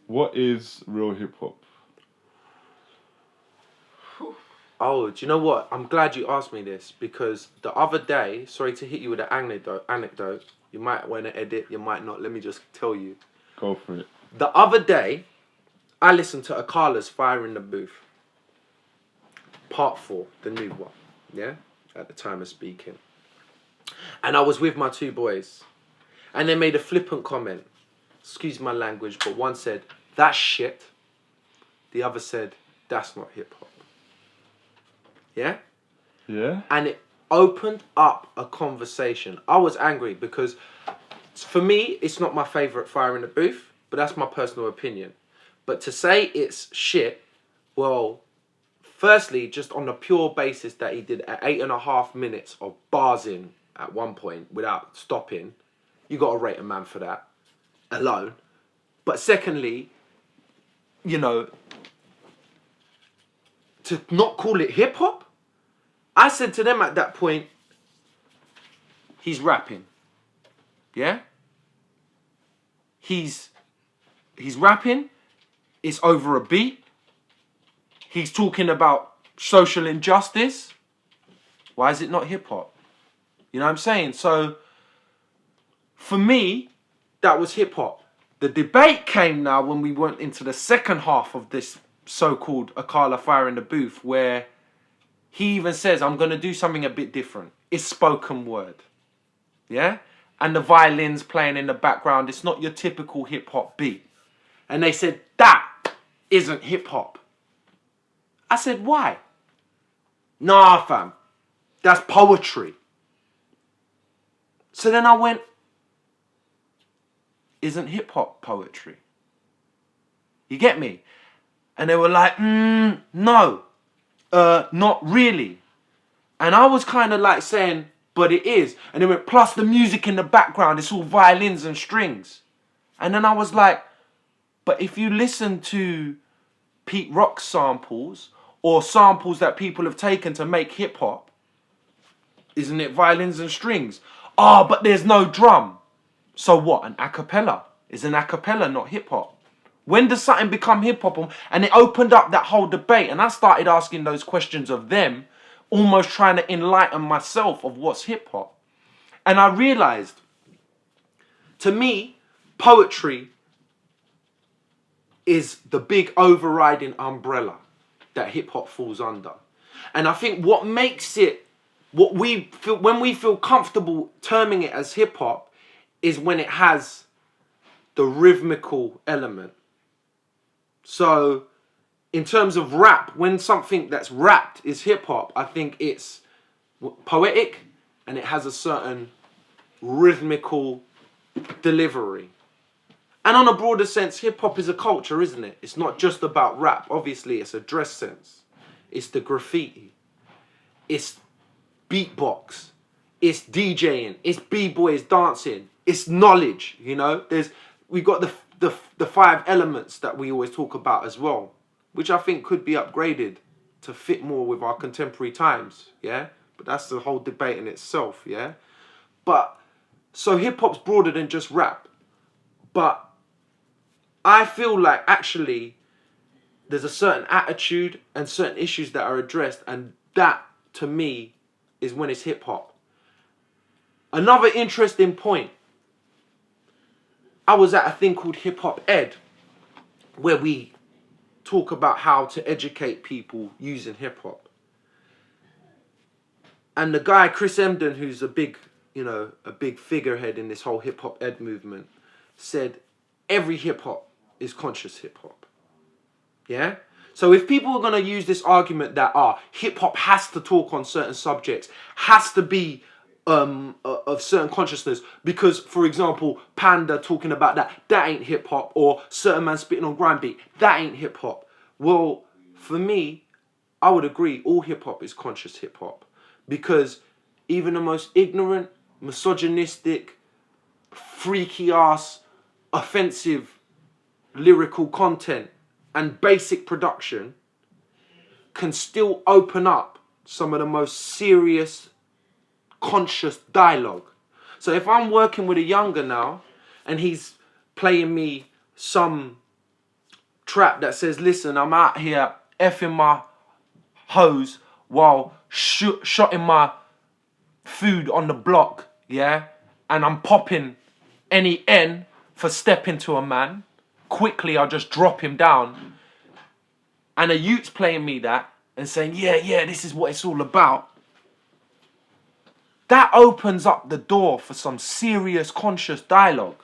What is real hip hop? Oh, do you know what? I'm glad you asked me this because the other day, sorry to hit you with an anecdote. You might want to edit, you might not. Let me just tell you. Go for it. The other day, I listened to Akala's Fire in the Booth, part 4, the new one, yeah? At the time of speaking. And I was with my two boys. And they made a flippant comment. Excuse my language, but one said, "That's shit." The other said, "That's not hip hop." Yeah? Yeah? And it opened up a conversation. I was angry because for me, it's not my favourite Fire in the Booth, but that's my personal opinion. But to say it's shit, well, firstly, just on the pure basis that he did 8.5 minutes of bars in at one point without stopping, you got to rate a man for that alone. But secondly, you know, to not call it hip hop, I said to them at that point, he's rapping. Yeah? He's rapping. It's over a beat. He's talking about social injustice. Why is it not hip hop? You know what I'm saying? So, for me, that was hip hop. The debate came now when we went into the second half of this so-called Akala Fire in the Booth, where he even says, "I'm going to do something a bit different." It's spoken word. Yeah? And the violins playing in the background, it's not your typical hip hop beat. And they said, "That isn't hip hop." I said, "Why?" "Nah, fam. That's poetry." So then I went, "Isn't hip hop poetry?" You get me? And they were like, "No, not really." And I was kind of like saying, "But it is." And they went, "Plus the music in the background, it's all violins and strings." And then I was like, "But if you listen to Pete Rock samples or samples that people have taken to make hip hop, isn't it violins and strings?" "Oh, but there's no drum." "So what? An acapella? Is an acapella not hip hop?" When does something become hip hop? And it opened up that whole debate, and I started asking those questions of them, almost trying to enlighten myself of what's hip hop. And I realized, to me, poetry is the big overriding umbrella that hip hop falls under. And I think what makes it, what we feel, when we feel comfortable terming it as hip hop, is when it has the rhythmical element. So, in terms of rap, when something that's rapped is hip hop, I think it's poetic and it has a certain rhythmical delivery. And on a broader sense, hip hop is a culture, isn't it? It's not just about rap. Obviously, it's a dress sense. It's the graffiti. It's beatbox. It's DJing. It's b-boys dancing. It's knowledge. You know, we've got the 5 elements that we always talk about as well, which I think could be upgraded to fit more with our contemporary times. Yeah, but that's the whole debate in itself. Yeah, but so hip hop's broader than just rap, but I feel like actually there's a certain attitude and certain issues that are addressed, and that to me is when it's hip hop. Another interesting point, I was at a thing called Hip Hop Ed, where we talk about how to educate people using hip hop. And the guy Chris Emden, who's a big figurehead in this whole hip hop ed movement, said every hip hop is conscious hip hop. Yeah? So if people are going to use this argument that hip hop has to talk on certain subjects, has to be of certain consciousness, because for example Panda talking about that ain't hip hop, or certain man spitting on grind beat, that ain't hip hop. Well, for me, I would agree all hip hop is conscious hip hop, because even the most ignorant, misogynistic, freaky ass, offensive lyrical content and basic production can still open up some of the most serious conscious dialogue. So if I'm working with a younger now and he's playing me some trap that says, listen, I'm out here effing my hoes while shotting my food on the block, yeah? And I'm popping any N for stepping to a man. Quickly, I'll just drop him down. And a youth's playing me that and saying, yeah, this is what it's all about. That opens up the door for some serious conscious dialogue.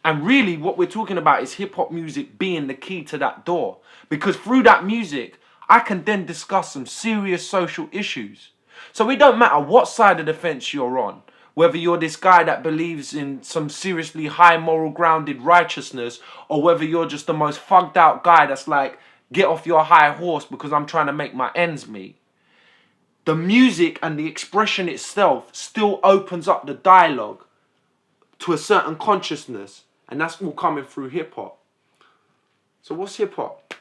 And really what we're talking about is hip-hop music being the key to that door. Because through that music, I can then discuss some serious social issues. So it don't matter what side of the fence you're on. Whether you're this guy that believes in some seriously high moral grounded righteousness, or whether you're just the most fucked out guy that's like, get off your high horse because I'm trying to make my ends meet. The music and the expression itself still opens up the dialogue to a certain consciousness. And that's all coming through hip-hop. So what's hip-hop?